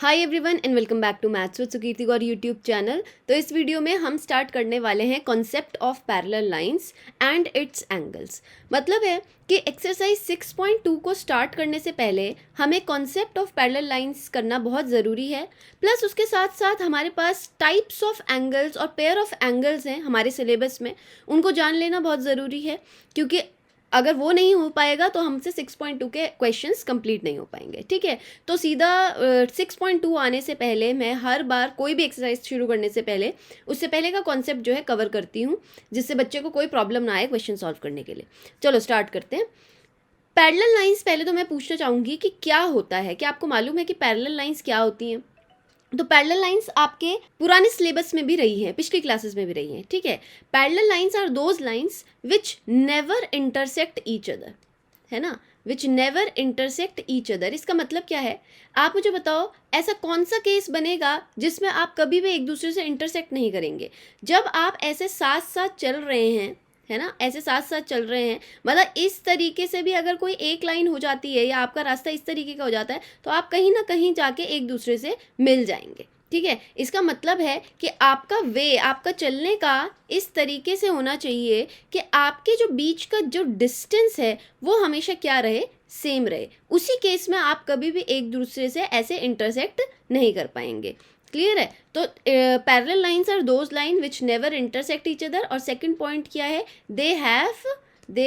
Hi everyone and welcome back to maths with Sukirti Gaur YouTube channel. तो इस video में हम स्टार्ट करने वाले हैं concept of parallel lines and its angles. मतलब है कि एक्सरसाइज 6.2 को स्टार्ट करने से पहले हमें कॉन्सेप्ट ऑफ पैरेलल लाइंस करना बहुत ज़रूरी है, प्लस उसके साथ साथ हमारे पास टाइप्स ऑफ एंगल्स और पेयर ऑफ एंगल्स हैं हमारे सिलेबस में, उनको जान लेना बहुत ज़रूरी है, क्योंकि अगर वो नहीं हो पाएगा तो हमसे 6.2 के क्वेश्चंस कंप्लीट नहीं हो पाएंगे। ठीक है, तो सीधा 6.2 आने से पहले मैं हर बार कोई भी एक्सरसाइज शुरू करने से पहले उससे पहले का कॉन्सेप्ट जो है कवर करती हूँ, जिससे बच्चे को कोई प्रॉब्लम ना आए क्वेश्चन सॉल्व करने के लिए। चलो स्टार्ट करते हैं। पैरेलल लाइंस, पहले तो मैं पूछना चाहूँगी कि क्या होता है, क्या आपको मालूम है कि पैरेलल लाइंस क्या होती हैं? तो पैरेलल लाइंस आपके पुराने सिलेबस में भी रही हैं, पिछली क्लासेस में भी रही हैं। ठीक है, parallel lines are those lines which never intersect each other, है ना, which never intersect each other. इसका मतलब क्या है, आप मुझे बताओ ऐसा कौन सा केस बनेगा जिसमें आप कभी भी एक दूसरे से इंटरसेक्ट नहीं करेंगे। जब आप ऐसे साथ साथ चल रहे हैं, है ना, ऐसे साथ साथ चल रहे हैं, मतलब इस तरीके से भी अगर कोई एक लाइन हो जाती है या आपका रास्ता इस तरीके का हो जाता है तो आप कहीं ना कहीं जाके एक दूसरे से मिल जाएंगे। ठीक है, इसका मतलब है कि आपका वे, आपका चलने का इस तरीके से होना चाहिए कि आपके जो बीच का जो डिस्टेंस है वो हमेशा क्या रहे, सेम रहे। उसी केस में आप कभी भी एक दूसरे से ऐसे इंटरसेक्ट नहीं कर पाएंगे। क्लियर है? तो parallel lines are those line which never intersect each other. और सेकंड पॉइंट क्या है, दे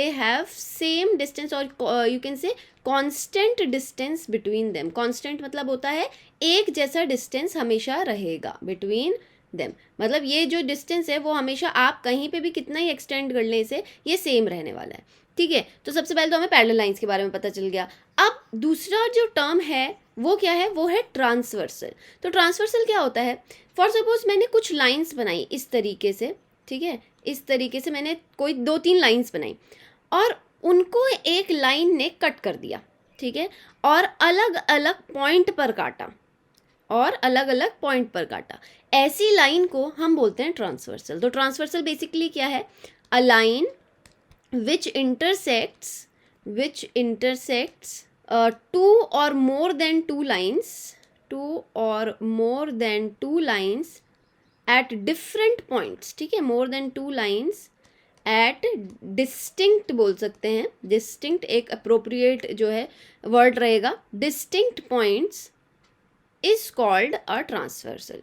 हैव सेम डिस्टेंस और you can say constant distance between them. Constant मतलब होता है एक जैसा डिस्टेंस हमेशा रहेगा बिटवीन देम, मतलब ये जो डिस्टेंस है वो हमेशा आप कहीं पे भी कितना ही एक्सटेंड कर लें से ये सेम रहने वाला है। ठीक है, तो सबसे पहले तो हमें पैरेलल लाइंस के बारे में पता चल गया। अब दूसरा जो टर्म है वो क्या है, वो है ट्रांसवर्सल। तो ट्रांसवर्सल क्या होता है, फॉर सपोज मैंने कुछ लाइंस बनाई इस तरीके से, ठीक है, इस तरीके से मैंने कोई 2-3 लाइंस बनाई और उनको एक लाइन ने कट कर दिया, ठीक है, और अलग अलग पॉइंट पर काटा, और अलग अलग पॉइंट पर काटा, ऐसी लाइन को हम बोलते हैं ट्रांसवर्सल। तो ट्रांसवर्सल बेसिकली क्या है, a line which intersects two or more than two lines at different points। ठीक है, more than two lines at distinct बोल सकते हैं, distinct एक appropriate जो है वर्ड रहेगा, distinct points is called a transversal।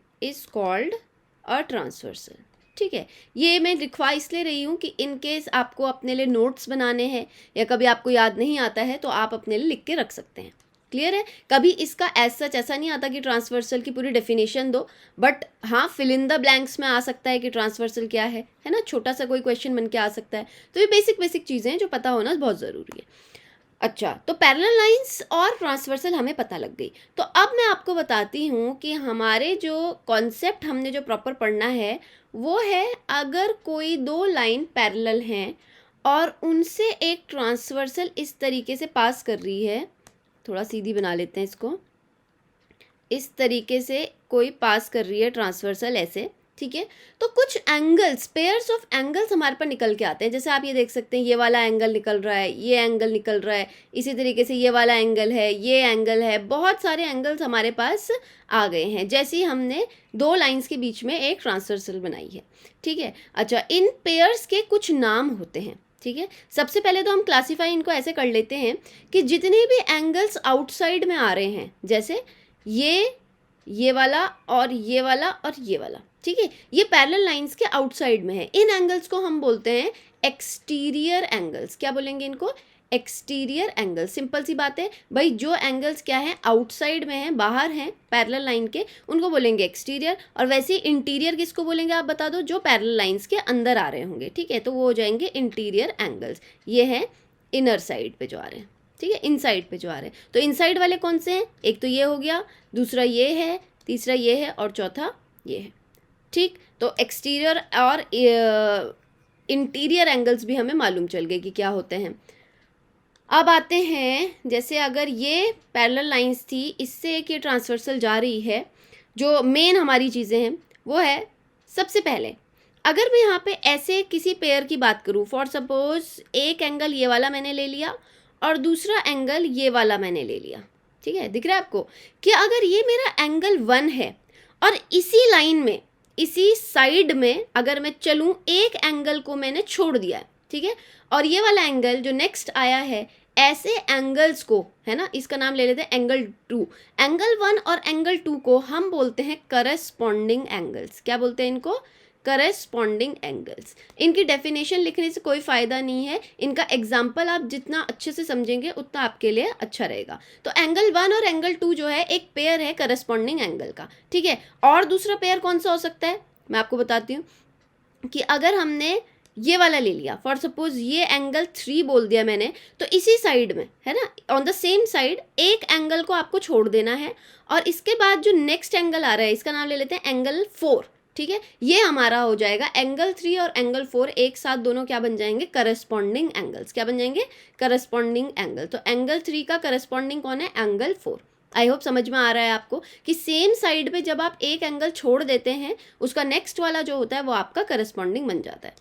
ठीक है, ये मैं लिखवा इसलिए रही हूँ कि इन केस आपको अपने लिए नोट्स बनाने हैं या कभी आपको याद नहीं आता है तो आप अपने लिए लिख के रख सकते हैं। क्लियर है? कभी इसका एज सच ऐसा नहीं आता कि ट्रांसवर्सल की पूरी डेफिनेशन दो, बट हाँ फिल इन द ब्लैंक्स में आ सकता है कि ट्रांसवर्सल क्या है ना, छोटा सा कोई क्वेश्चन बन के आ सकता है। तो ये बेसिक चीज़ें हैं जो पता होना बहुत ज़रूरी है। अच्छा, तो पैरेलल लाइंस और ट्रांसवर्सल हमें पता लग गई। तो अब मैं आपको बताती हूँ कि हमारे जो कॉन्सेप्ट हमने जो प्रॉपर पढ़ना है वो है, अगर कोई दो लाइन पैरेलल हैं और उनसे एक ट्रांसवर्सल इस तरीके से पास कर रही है, थोड़ा सीधी बना लेते हैं इसको, इस तरीके से कोई पास कर रही है ट्रांसवर्सल ऐसे, ठीक है, तो कुछ एंगल्स, पेयर्स ऑफ एंगल्स हमारे पर निकल के आते हैं। जैसे आप ये देख सकते हैं, ये वाला एंगल निकल रहा है, ये एंगल निकल रहा है, इसी तरीके से ये वाला एंगल है, ये एंगल है, बहुत सारे एंगल्स हमारे पास आ गए हैं जैसे ही हमने दो लाइंस के बीच में एक ट्रांसवर्सल बनाई है। ठीक है, अच्छा, इन पेयर्स के कुछ नाम होते हैं। ठीक है, सबसे पहले तो हम क्लासीफाई इनको ऐसे कर लेते हैं कि जितने भी एंगल्स आउटसाइड में आ रहे हैं, जैसे ये वाला और ये वाला और ये वाला, ठीक है, ये पैरेलल लाइंस के आउटसाइड में है, इन एंगल्स को हम बोलते हैं एक्सटीरियर एंगल्स। क्या बोलेंगे इनको? Exterior angles. सिंपल सी बात है भाई, जो एंगल्स क्या है, आउटसाइड में है, बाहर हैं पैरेलल लाइन के, उनको बोलेंगे एक्सटीरियर। और वैसे ही इंटीरियर किसको बोलेंगे आप बता दो, जो पैरेलल लाइंस के अंदर आ रहे होंगे, ठीक है, तो वो हो जाएंगे इंटीरियर एंगल्स। ये है इनर साइड पे जो आ रहे हैं, ठीक है, इनसाइड पे जो आ रहे हैं। तो इनसाइड वाले कौन से हैं? एक तो ये हो गया, दूसरा ये है, तीसरा ये है और चौथा ये है। ठीक, तो एक्सटीरियर और इंटीरियर एंगल्स भी हमें मालूम चल गए कि क्या होते हैं। अब आते हैं, जैसे अगर ये पैरेलल लाइंस थी, इससे एक ये ट्रांसवर्सल जा रही है, जो मेन हमारी चीज़ें हैं वो है, सबसे पहले अगर मैं यहाँ पे ऐसे किसी पेयर की बात करूँ, फॉर सपोज एक एंगल ये वाला मैंने ले लिया और दूसरा एंगल ये वाला मैंने ले लिया, ठीक है, दिख रहा है आपको कि अगर ये मेरा एंगल 1 है और इसी लाइन में, इसी साइड में अगर मैं चलूँ, एक एंगल को मैंने छोड़ दिया है, ठीक है, और ये वाला एंगल जो नेक्स्ट आया है, ऐसे एंगल्स को, है ना, इसका नाम ले लेते हैं एंगल 2। एंगल 1 और एंगल 2 को हम बोलते हैं करस्पॉन्डिंग एंगल्स। क्या बोलते हैं इनको? Corresponding angles. इनकी डेफिनेशन लिखने से कोई फ़ायदा नहीं है, इनका एग्जाम्पल आप जितना अच्छे से समझेंगे उतना आपके लिए अच्छा रहेगा। तो एंगल 1 और एंगल 2 जो है एक पेयर है करस्पॉन्डिंग एंगल का, ठीक है। और दूसरा पेयर कौन सा हो सकता है, मैं आपको बताती हूँ कि अगर हमने ये वाला ले लिया, फॉर सपोज ये एंगल 3 बोल दिया मैंने, तो इसी साइड में, है ना, ऑन द सेम साइड एक एंगल को आपको छोड़ देना है, और इसके बाद जो नेक्स्ट एंगल आ रहा है इसका नाम ले लेते हैं एंगल 4, ठीक है। ये हमारा हो जाएगा एंगल 3 और एंगल 4 एक साथ दोनों क्या बन जाएंगे? Corresponding angles. क्या बन जाएंगे? Corresponding angle. तो एंगल 3 का करस्पॉन्डिंग कौन है? एंगल 4। आई होप समझ में आ रहा है आपको कि सेम साइड पे जब आप एक एंगल छोड़ देते हैं, उसका नेक्स्ट वाला जो होता है वो आपका करस्पॉन्डिंग बन जाता है।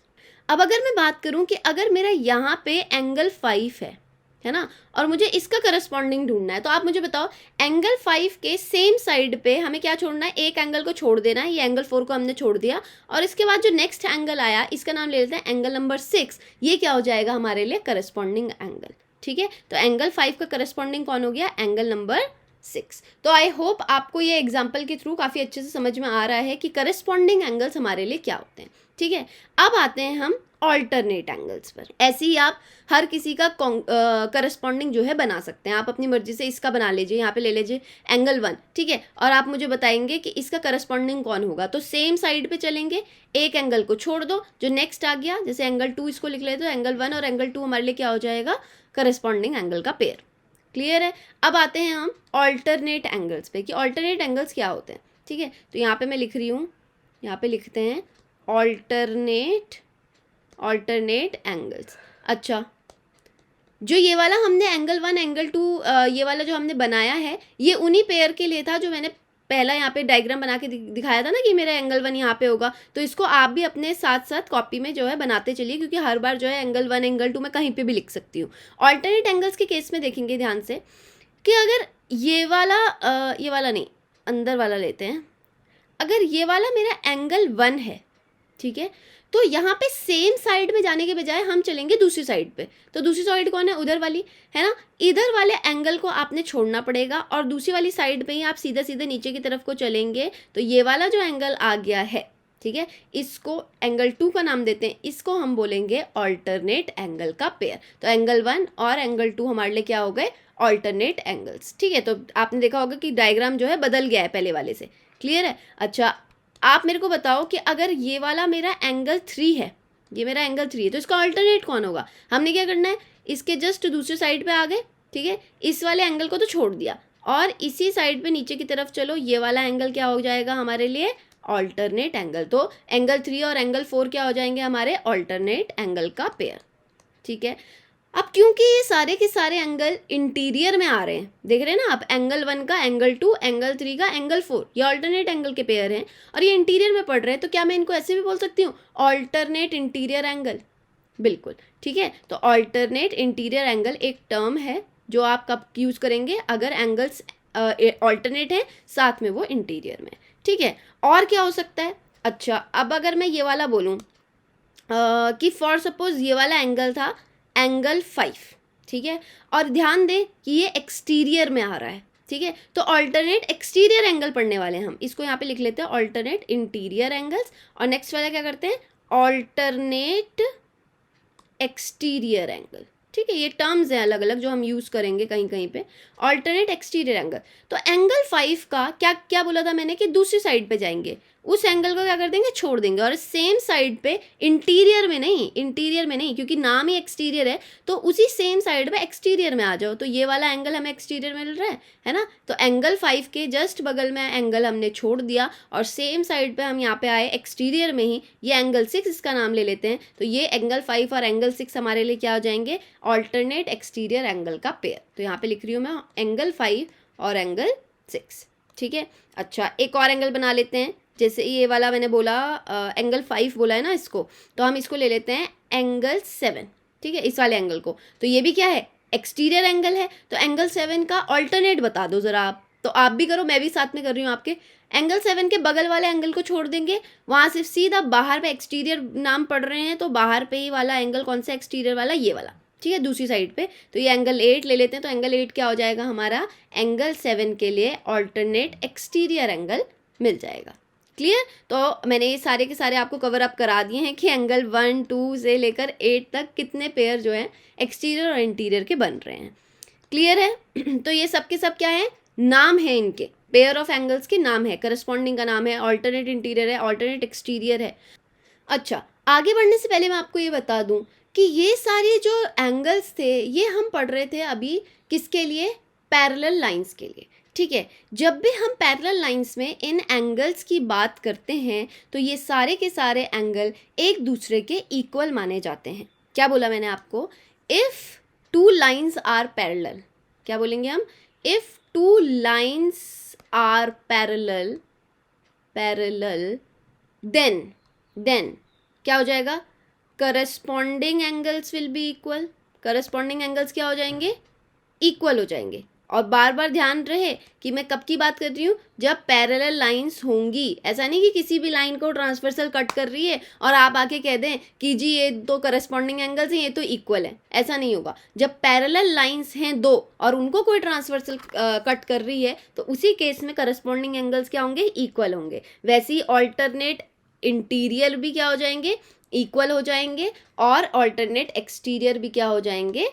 अब अगर मैं बात करूं कि अगर मेरा यहाँ पे एंगल 5 है ना, और मुझे इसका करस्पॉन्डिंग ढूंढना है, तो आप मुझे बताओ एंगल 5 के सेम साइड पे हमें क्या छोड़ना है? एक एंगल को छोड़ देना है। ये एंगल 4 को हमने छोड़ दिया, और इसके बाद जो नेक्स्ट एंगल आया इसका नाम ले लेते हैं एंगल नंबर 6। ये क्या हो जाएगा हमारे लिए? करस्पॉन्डिंग एंगल, ठीक है। तो एंगल 5 का करस्पॉन्डिंग कौन हो गया? Angle number 6। तो आई होप आपको ये एग्जाम्पल के थ्रू काफ़ी अच्छे से समझ में आ रहा है कि करस्पॉन्डिंग एंगल्स हमारे लिए क्या होते हैं, ठीक है। अब आते हैं हम ऑल्टरनेट एंगल्स पर। ऐसे ही आप हर किसी का करस्पॉन्डिंग जो है बना सकते हैं, आप अपनी मर्जी से इसका बना लीजिए। यहाँ पे ले लीजिए एंगल 1, ठीक है, और आप मुझे बताएंगे कि इसका करस्पॉन्डिंग कौन होगा। तो सेम साइड पे चलेंगे, एक एंगल को छोड़ दो, जो नेक्स्ट आ गया, जैसे एंगल 2 इसको लिख लेते हो, एंगल 1 और एंगल 2 हमारे लिए क्या हो जाएगा? करस्पॉन्डिंग एंगल का पेयर। क्लियर है? अब आते हैं हम ऑल्टरनेट एंगल्स पे कि ऑल्टरनेट एंगल्स क्या होते हैं, ठीक है। तो यहाँ पे मैं लिख रही हूँ, यहाँ पे लिखते हैं ऑल्टरनेट एंगल्स। अच्छा, जो ये वाला हमने एंगल 1 एंगल 2 ये वाला जो हमने बनाया है, ये उन्हीं पेयर के लिए था जो मैंने पहला यहाँ पे डायग्राम बना के दिखाया था ना कि मेरा एंगल 1 यहाँ पे होगा। तो इसको आप भी अपने साथ साथ कॉपी में जो है बनाते चलिए, क्योंकि हर बार जो है एंगल 1 एंगल 2 मैं कहीं पे भी लिख सकती हूँ। ऑल्टरनेट एंगल्स के केस में देखेंगे ध्यान से कि अगर ये वाला नहीं, अंदर वाला लेते हैं। अगर ये वाला मेरा एंगल 1 है, ठीक है, तो यहाँ पे सेम साइड में जाने के बजाय हम चलेंगे दूसरी साइड पे। तो दूसरी साइड कौन है? उधर वाली, है ना। इधर वाले एंगल को आपने छोड़ना पड़ेगा, और दूसरी वाली साइड पे ही आप सीधे सीधे नीचे की तरफ को चलेंगे। तो ये वाला जो एंगल आ गया है, ठीक है, इसको एंगल 2 का नाम देते हैं, इसको हम बोलेंगे ऑल्टरनेट एंगल का पेयर। तो एंगल 1 और एंगल 2 हमारे लिए क्या हो गए? ऑल्टरनेट एंगल्स, ठीक है। तो आपने देखा होगा कि डायग्राम जो है बदल गया है पहले वाले से। क्लियर है? अच्छा, आप मेरे को बताओ कि अगर ये वाला मेरा एंगल 3 है, ये मेरा एंगल 3 है, तो इसका ऑल्टरनेट कौन होगा? हमने क्या करना है? इसके जस्ट दूसरी साइड पे आ गए, ठीक है, इस वाले एंगल को तो छोड़ दिया, और इसी साइड पे नीचे की तरफ चलो, ये वाला एंगल क्या हो जाएगा हमारे लिए? Alternate angle. तो एंगल 3 और एंगल 4 क्या हो जाएंगे? हमारे ऑल्टरनेट एंगल का पेयर, ठीक है। अब क्योंकि ये सारे के सारे एंगल इंटीरियर में आ रहे हैं, देख रहे हैं ना आप, एंगल 1 का एंगल 2, एंगल 3 का एंगल 4, ये ऑल्टरनेट एंगल के पेयर हैं और ये इंटीरियर में पड़ रहे हैं, तो क्या मैं इनको ऐसे भी बोल सकती हूँ? Alternate interior angle. बिल्कुल, ठीक है। तो ऑल्टरनेट इंटीरियर एंगल एक टर्म है जो आप कब यूज़ करेंगे? अगर एंगल्स ऑल्टरनेट है, साथ में वो इंटीरियर में, ठीक है। और क्या हो सकता है? अच्छा, अब अगर मैं ये वाला बोलूँ कि फॉर सपोज ये वाला एंगल था एंगल 5, ठीक है, और ध्यान दें कि ये एक्सटीरियर में आ रहा है, ठीक है। तो ऑल्टरनेट एक्सटीरियर एंगल पढ़ने वाले हैं हम, इसको यहाँ पे लिख लेते हैं ऑल्टरनेट इंटीरियर एंगल्स, और नेक्स्ट वाला क्या करते हैं? ऑल्टरनेट एक्सटीरियर एंगल, ठीक है। ये टर्म्स हैं अलग अलग जो हम यूज़ करेंगे कहीं कहीं पे। ऑल्टरनेट एक्सटीरियर एंगल, तो एंगल 5 का क्या क्या बोला था मैंने कि दूसरी साइड पे जाएंगे, उस एंगल को क्या कर देंगे? छोड़ देंगे, और सेम साइड पे इंटीरियर में नहीं, क्योंकि नाम ही एक्सटीरियर है, तो उसी सेम साइड पे एक्सटीरियर में आ जाओ। तो ये वाला एंगल हमें एक्सटीरियर में मिल रहा है ना। तो एंगल 5 के जस्ट बगल में एंगल हमने छोड़ दिया, और सेम साइड पे हम यहाँ पे आए एक्सटीरियर में ही, ये एंगल 6 इसका नाम ले लेते हैं। तो ये एंगल 5 और एंगल 6 हमारे लिए क्या हो जाएंगे? ऑल्टरनेट एक्सटीरियर एंगल का पेयर। तो यहाँ पे लिख रही हूँ मैं एंगल 5 और एंगल 6, ठीक है। अच्छा, एक और एंगल बना लेते हैं, जैसे ये वाला मैंने बोला एंगल 5 बोला है ना इसको, तो हम इसको ले लेते हैं एंगल 7, ठीक है, इस वाले एंगल को। तो ये भी क्या है? एक्सटीरियर एंगल है, तो एंगल 7 का ऑल्टरनेट बता दो ज़रा आप। तो आप भी करो, मैं भी साथ में कर रही हूँ आपके। एंगल 7 के बगल वाले एंगल को छोड़ देंगे, वहाँ से सीधा बाहर पे एक्सटीरियर नाम पढ़ रहे हैं, तो बाहर पे ही वाला एंगल कौन सा एक्सटीरियर वाला, ये वाला, ठीक है, दूसरी साइड पे। तो ये एंगल 8 ले लेते हैं, तो एंगल 8 क्या हो जाएगा हमारा, एंगल 7 के लिए ऑल्टरनेट एक्सटीरियर एंगल मिल जाएगा। क्लियर। तो मैंने ये सारे के सारे आपको कवर अप करा दिए हैं कि एंगल 1, 2 से लेकर 8 तक कितने पेयर जो है एक्सटीरियर और इंटीरियर के बन रहे हैं। क्लियर है। तो ये सब के सब क्या है, नाम है इनके, पेयर ऑफ एंगल्स के नाम है, करस्पॉन्डिंग का नाम है, ऑल्टरनेट इंटीरियर है, ऑल्टरनेट एक्सटीरियर है। अच्छा, आगे बढ़ने से पहले मैं आपको ये बता दूं कि ये सारे जो एंगल्स थे ये हम पढ़ रहे थे अभी किसके लिए, पैरेलल लाइंस के लिए। ठीक है, जब भी हम पैरेलल लाइंस में इन एंगल्स की बात करते हैं तो ये सारे के सारे एंगल एक दूसरे के इक्वल माने जाते हैं। क्या बोला मैंने आपको, if two lines are parallel, क्या बोलेंगे हम, if two lines are parallel then क्या हो जाएगा, corresponding angles will be equal. Corresponding angles क्या हो जाएंगे, इक्वल हो जाएंगे। और बार बार ध्यान रहे कि मैं कब की बात कर रही हूँ, जब पैरेलल लाइंस होंगी। ऐसा नहीं कि किसी भी लाइन को ट्रांसवर्सल कट कर रही है और आप आके कह दें कि जी ये तो करस्पॉन्डिंग एंगल्स हैं, ये तो इक्वल है, ऐसा नहीं होगा। जब पैरेलल लाइंस हैं दो और उनको कोई ट्रांसवर्सल कट कर रही है तो उसी केस में करस्पॉन्डिंग एंगल्स क्या होंगे, इक्वल होंगे। वैसे ही ऑल्टरनेट इंटीरियर भी क्या हो जाएंगे, इक्वल हो जाएंगे, और ऑल्टरनेट एक्सटीरियर भी क्या हो जाएंगे,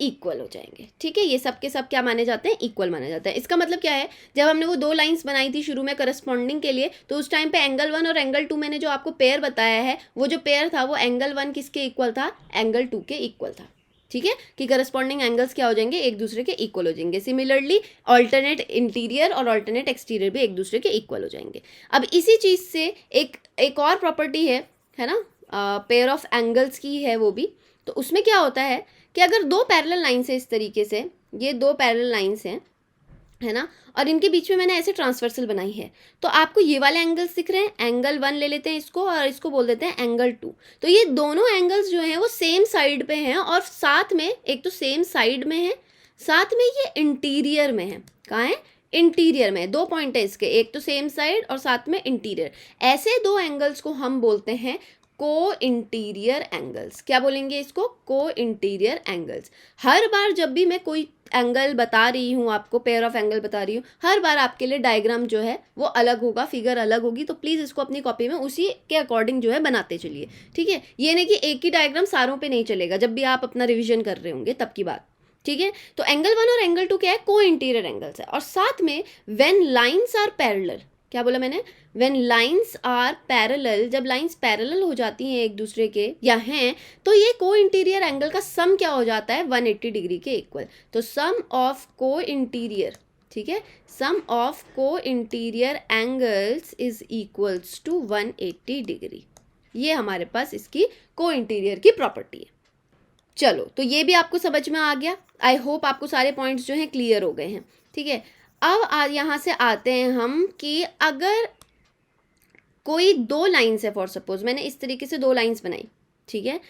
इक्वल हो जाएंगे। ठीक है, ये सब के सब क्या माने जाते हैं, इक्वल माने जाते हैं। इसका मतलब क्या है, जब हमने वो दो लाइंस बनाई थी शुरू में करस्पॉन्डिंग के लिए, तो उस टाइम पे एंगल 1 और एंगल 2 मैंने जो आपको पेयर बताया है, वो जो पेयर था वो एंगल 1 किसके इक्वल था, एंगल 2 के इक्वल था। ठीक है, कि करस्पॉन्डिंग एंगल्स क्या हो जाएंगे, एक दूसरे के इक्वल हो जाएंगे। सिमिलरली ऑल्टरनेट इंटीरियर और ऑल्टरनेट एक्सटीरियर भी एक दूसरे के इक्वल हो जाएंगे। अब इसी चीज़ से एक और प्रॉपर्टी है ना, पेयर ऑफ एंगल्स की है वो भी। तो उसमें क्या होता है कि अगर दो पैरेलल लाइंस है इस तरीके से, ये दो पैरेलल लाइंस हैं, है ना, और इनके बीच में मैंने ऐसे ट्रांसवर्सल बनाई है, तो आपको ये वाले एंगल्स दिख रहे हैं, एंगल 1 ले लेते हैं इसको और इसको बोल देते हैं एंगल 2। तो ये दोनों एंगल्स जो हैं वो सेम साइड पे हैं, और साथ में एक तो सेम साइड में है, साथ में ये इंटीरियर में है। कहाँ है, इंटीरियर में। दो पॉइंट है इसके, एक तो सेम साइड और साथ में इंटीरियर। ऐसे दो एंगल्स को हम बोलते हैं को इंटीरियर एंगल्स। क्या बोलेंगे इसको, को इंटीरियर एंगल्स। हर बार जब भी मैं कोई एंगल बता रही हूँ आपको, पेयर ऑफ एंगल बता रही हूँ, हर बार आपके लिए डायग्राम जो है वो अलग होगा, फिगर अलग होगी। तो प्लीज़ इसको अपनी कॉपी में उसी के अकॉर्डिंग जो है बनाते चलिए। ठीक है, ये नहीं कि एक ही डायग्राम सारों पे नहीं चलेगा, जब भी आप अपना रिविजन कर रहे होंगे तब की बात। ठीक है, तो एंगल 1 और एंगल 2 क्या है, को इंटीरियर एंगल्स है। और साथ में व्हेन लाइंस आर पैरेलल, क्या बोला मैंने, व्हेन लाइंस आर पैरेलल, जब लाइंस पैरेलल हो जाती हैं एक दूसरे के या हैं, तो ये को इंटीरियर एंगल का सम क्या हो जाता है, 180 डिग्री के इक्वल। तो सम ऑफ को इंटीरियर, ठीक है, sum of co interior angles is equals to 180 degree. ये हमारे पास इसकी को इंटीरियर की प्रॉपर्टी है। चलो, तो ये भी आपको समझ में आ गया। आई होप आपको सारे पॉइंट्स जो हैं क्लियर हो गए हैं। ठीक है, अब यहाँ से आते हैं हम कि अगर कोई दो लाइन्स है, फॉर सपोज मैंने इस तरीके से दो लाइन्स बनाई, ठीक है,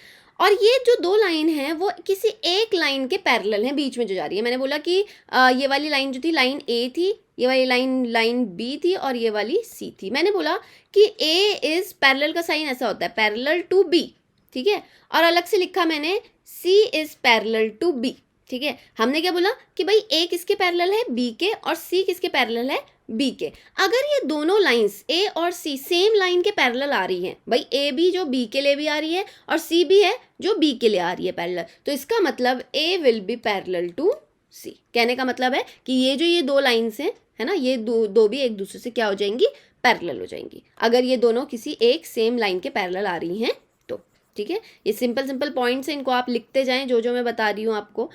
और ये जो दो लाइन है वो किसी एक लाइन के पैरेलल हैं, बीच में जो जा रही है। मैंने बोला कि ये वाली लाइन जो थी लाइन ए थी, ये वाली लाइन बी थी, और ये वाली सी थी। मैंने बोला कि ए इज पैरेलल का साइन ऐसा होता है, पैरेलल टू बी। ठीक है, और अलग से लिखा मैंने सी इज पैरेलल टू बी। ठीक है, हमने क्या बोला कि भाई ए किसके पैरेलल है, बी के, और सी किसके पैरेलल है, बी के। अगर ये दोनों लाइंस ए और सी सेम लाइन के पैरेलल आ रही हैं, भाई ए भी जो बी के लिए भी आ रही है और सी भी है जो बी के लिए आ रही है पैरेलल, तो इसका मतलब ए विल बी पैरेलल टू सी। कहने का मतलब है कि ये दो लाइंस हैं, है ना, ये दो भी एक दूसरे से क्या हो जाएंगी, पैरेलल हो जाएंगी, अगर ये दोनों किसी एक सेम लाइन के पैरेलल आ रही हैं तो। ठीक है, ये सिंपल पॉइंट्स हैं, इनको आप लिखते जाएं जो मैं बता रही हूँ आपको।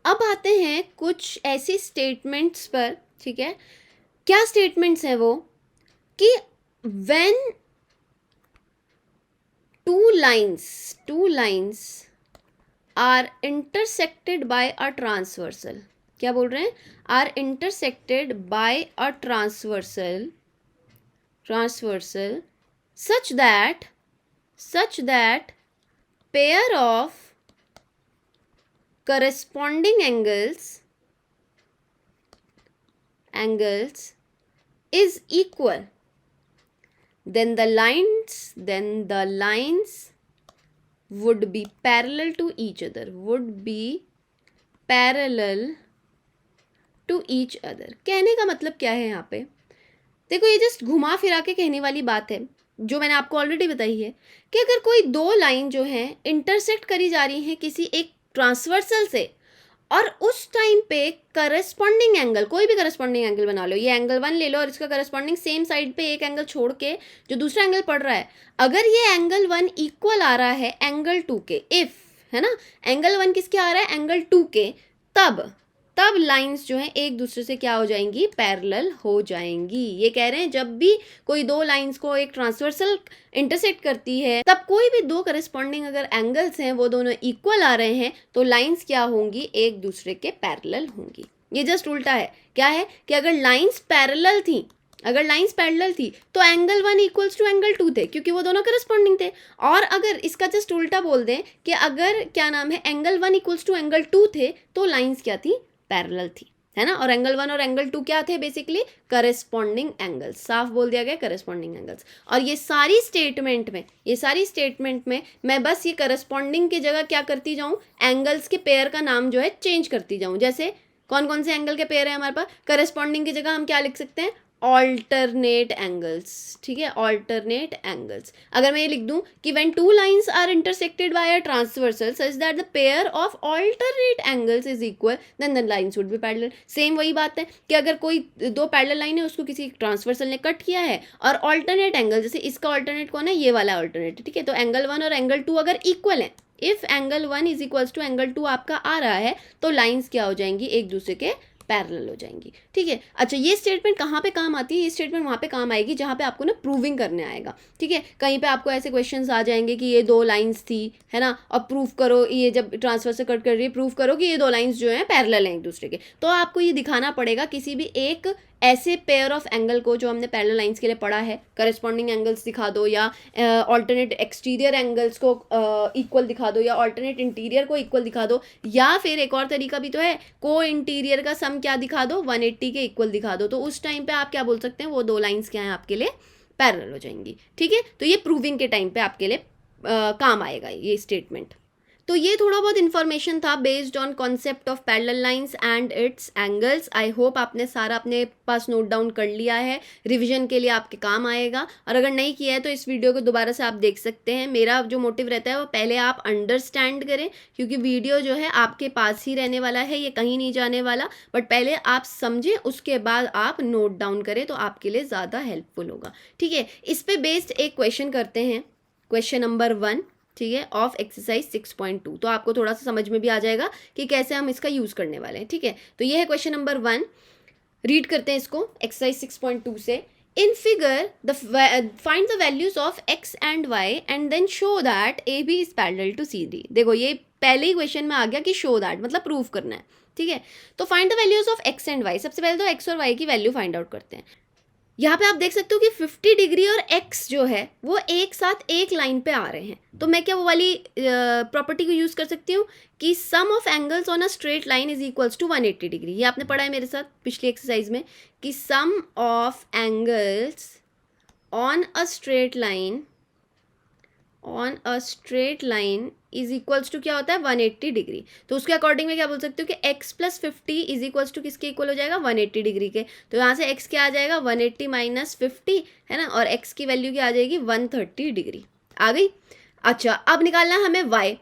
अब आते हैं कुछ ऐसी स्टेटमेंट्स पर। ठीक है, क्या स्टेटमेंट्स हैं वो, कि when two lines are intersected by a transversal, क्या बोल रहे हैं, are intersected by a transversal such that pair of corresponding angles is equal, then the lines would be parallel to each other, कहने का मतलब क्या है यहाँ पे? देखो ये जस्ट घुमा फिरा के कहने वाली बात है जो मैंने आपको ऑलरेडी बताई है कि अगर कोई दो लाइन जो है इंटरसेक्ट करी जा रही है किसी एक ट्रांसवर्सल से, और उस टाइम पे करस्पॉन्डिंग एंगल, कोई भी करस्पॉन्डिंग एंगल बना लो, ये एंगल 1 ले लो और इसका करस्पॉन्डिंग सेम साइड पे एक एंगल छोड़ के जो दूसरा एंगल पड़ रहा है, अगर ये एंगल 1 इक्वल आ रहा है एंगल 2 के, इफ, है ना, एंगल 1 किसके आ रहा है? एंगल 2 के, तब लाइंस जो हैं एक दूसरे से क्या हो जाएंगी? पैरेलल हो जाएंगी। ये कह रहे हैं जब भी कोई दो लाइंस को एक ट्रांसवर्सल इंटरसेक्ट करती है, तब कोई भी दो करस्पॉन्डिंग अगर एंगल्स हैं वो दोनों इक्वल आ रहे हैं तो लाइंस क्या होंगी? एक दूसरे के पैरेलल होंगी। ये जस्ट उल्टा है। क्या है कि अगर लाइंस पैरेलल थी तो एंगल 1 इक्वल्स टू एंगल 2 थे, क्योंकि वो दोनों करस्पॉन्डिंग थे। और अगर इसका जस्ट उल्टा बोल दें कि अगर क्या नाम है एंगल 1 इक्वल्स टू एंगल 2 थे तो लाइंस क्या थी? पैरेलल थी, है ना। और एंगल 1 और एंगल 2 क्या थे? Basically corresponding angles. साफ बोल दिया गया, करस्पॉन्डिंग एंगल्स। और ये सारी स्टेटमेंट में मैं बस ये करस्पॉन्डिंग की जगह क्या करती जाऊं? एंगल्स के पेयर का नाम जो है चेंज करती जाऊं। जैसे कौन कौन से एंगल के पेयर है हमारे पास? करस्पॉन्डिंग की जगह हम क्या लिख सकते हैं? Alternate angles. ठीक है, ऑल्टरनेट एंगल्स। अगर मैं ये लिख दूं कि when two lines are intersected by a transversal such that the pair of alternate angles is equal, then the lines would be parallel. Same वही बात है कि अगर कोई दो पैरेलल लाइन है, उसको किसी ट्रांसवर्सल ने कट किया है, और ऑल्टरनेट एंगल, जैसे इसका ऑल्टरनेट कौन है? ये वाला ऑल्टरनेट। ठीक है, तो एंगल 1 और एंगल 2 अगर इक्वल है, if angle 1 is equals to angle 2 आपका आ रहा है, तो लाइंस क्या हो जाएंगी? एक दूसरे के पैरेलल हो जाएंगी। ठीक है, अच्छा, ये स्टेटमेंट कहाँ पे काम आती है? ये स्टेटमेंट वहाँ पे काम आएगी जहाँ पे आपको ना प्रूविंग करने आएगा। ठीक है, कहीं पे आपको ऐसे क्वेश्चंस आ जाएंगे कि ये दो लाइंस थी, है ना, और प्रूफ करो, ये जब ट्रांसफर से कट कर रही है, प्रूफ करो कि ये दो लाइंस जो हैं पैरेलल हैं एक दूसरे के। तो आपको ये दिखाना पड़ेगा किसी भी एक ऐसे पेयर ऑफ एंगल को जो हमने पैरेलल लाइंस के लिए पढ़ा है, करस्पॉन्डिंग एंगल्स दिखा दो, या ऑल्टरनेट एक्सटीरियर एंगल्स को इक्वल दिखा दो, या ऑल्टरनेट इंटीरियर को इक्वल दिखा दो, या फिर एक और तरीका भी तो है, को इंटीरियर का सम क्या दिखा दो? 180 के इक्वल दिखा दो। तो उस टाइम पे आप क्या बोल सकते हैं? वो दो लाइंस क्या हैं आपके लिए? पैरेलल हो जाएंगी। ठीक है, तो ये प्रूविंग के टाइम पे आपके लिए काम आएगा ये स्टेटमेंट। तो ये थोड़ा बहुत इन्फॉर्मेशन था based on concept of parallel lines and its angles. I hope आपने सारा अपने पास नोट डाउन कर लिया है, रिवीजन के लिए आपके काम आएगा। और अगर नहीं किया है तो इस वीडियो को दोबारा से आप देख सकते हैं। मेरा जो मोटिव रहता है वो पहले आप अंडरस्टैंड करें, क्योंकि वीडियो जो है आपके पास ही रहने वाला है, ये कहीं नहीं जाने वाला। बट पहले आप समझें, उसके बाद आप नोट डाउन करें तो आपके लिए ज़्यादा हेल्पफुल होगा। ठीक है, इस पे बेस्ड एक क्वेश्चन करते हैं, क्वेश्चन नंबर 1, ठीक है, ऑफ एक्सरसाइज 6.2। तो आपको थोड़ा सा समझ में भी आ जाएगा कि कैसे हम इसका यूज़ करने वाले हैं। ठीक है, तो ये है क्वेश्चन नंबर 1। रीड करते हैं इसको एक्सरसाइज 6.2 से। In figure find the values of x and y and then show that A B is parallel to C D. देखो ये पहले ही क्वेश्चन में आ गया कि शो दैट मतलब प्रूव करना है। ठीक है, तो find the values of x and y. सबसे पहले तो एक्स और वाई की वैल्यू फाइंड आउट करते हैं। यहाँ पे आप देख सकते हो कि 50 डिग्री और x जो है वो एक साथ एक लाइन पे आ रहे हैं। तो मैं क्या वो वाली प्रॉपर्टी को यूज़ कर सकती हूँ कि sum of angles on a straight line is equals to 180 degree. ये आपने पढ़ा है मेरे साथ पिछली एक्सरसाइज में कि sum of angles on a straight line is equals to क्या होता है? 180 डिग्री। तो उसके अकॉर्डिंग में क्या बोल सकते हो कि x plus 50 is equals to किसके इक्वल हो जाएगा? 180 डिग्री के। तो यहाँ से x क्या आ जाएगा? 180 माइनस 50, है ना, और x की वैल्यू क्या आ जाएगी? 130 डिग्री आ गई। अच्छा, अब निकालना है हमें y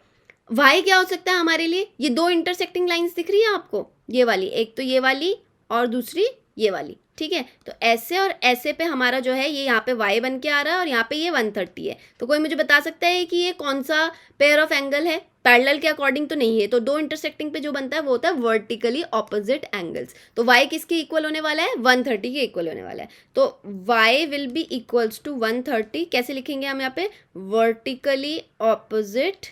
क्या हो सकता है हमारे लिए? ये दो इंटरसेक्टिंग लाइन्स दिख रही है आपको, ये वाली, एक तो ये वाली और दूसरी ये वाली। ठीक है, तो ऐसे और ऐसे पे हमारा जो है ये यहाँ पे y बन के आ रहा है और यहाँ पे ये 130 है। तो कोई मुझे बता सकता है कि ये कौन सा पेयर ऑफ एंगल है? पैरेलल के अकॉर्डिंग तो नहीं है। तो दो इंटरसेक्टिंग पे जो बनता है वो होता है वर्टिकली ऑपोजिट एंगल्स। तो y किसके इक्वल होने वाला है? 130 के इक्वल होने वाला है। तो y will be equals to 130। कैसे लिखेंगे हम यहाँ पे? Vertically opposite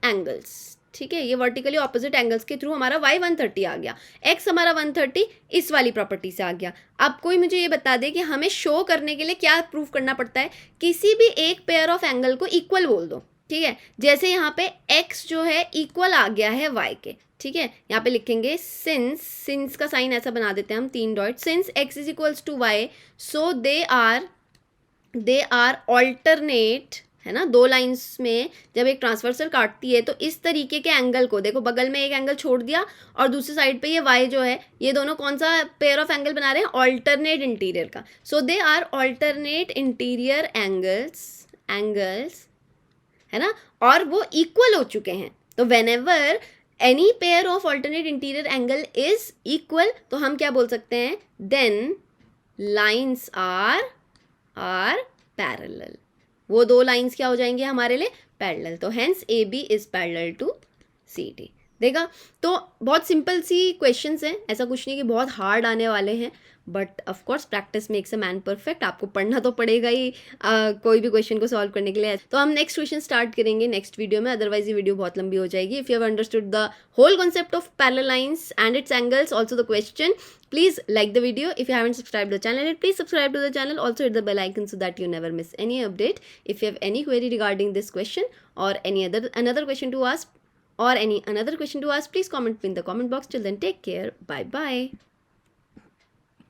angles. ठीक है, ये वर्टिकली ऑपोजिट एंगल्स के थ्रू हमारा y 130 आ गया, x हमारा 130 इस वाली प्रॉपर्टी से आ गया। अब कोई मुझे ये बता दे कि हमें शो करने के लिए क्या प्रूफ करना पड़ता है? किसी भी एक पेयर ऑफ एंगल को इक्वल बोल दो। ठीक है, जैसे यहाँ पे x जो है इक्वल आ गया है y के, ठीक है, यहाँ पे लिखेंगे सिंस का साइन ऐसा बना देते हैं हम 3 dot, since x is equals to y, so they are alternate, है ना, दो लाइंस में जब एक ट्रांसवर्सल काटती है तो इस तरीके के एंगल को, देखो बगल में एक एंगल छोड़ दिया और दूसरी साइड पे ये y जो है, ये दोनों कौन सा पेयर ऑफ एंगल बना रहे हैं, ऑल्टरनेट इंटीरियर का, so they are alternate interior angles, है ना, और वो इक्वल हो चुके हैं। तो whenever any pair of alternate interior angle is equal, तो हम क्या बोल सकते हैं, देन लाइंस आर पैरेलल, वो दो लाइंस क्या हो जाएंगे हमारे लिए, पैरेलल, तो hence A B is parallel to C D. देखा, तो बहुत सिंपल सी क्वेश्चंस हैं, ऐसा कुछ नहीं कि बहुत हार्ड आने वाले हैं, but of course practice makes a man perfect, आपको पढ़ना तो पड़ेगा ही कोई भी क्वेश्चन को सॉल्व करने के लिए। तो हम नेक्स्ट क्वेश्चन स्टार्ट करेंगे नेक्स्ट वीडियो में, अदरवाइज ये वीडियो बहुत लंबी हो जाएगी। If you have understood the whole concept of parallel lines and its angles, also the question, please like the video. If you haven't subscribed the channel yet, please subscribe to the channel, also hit the bell icon so that you never miss any update. If you have any query regarding this question or any another question to ask, or any another question to ask, please comment in the comment box. Till then, take care, bye bye.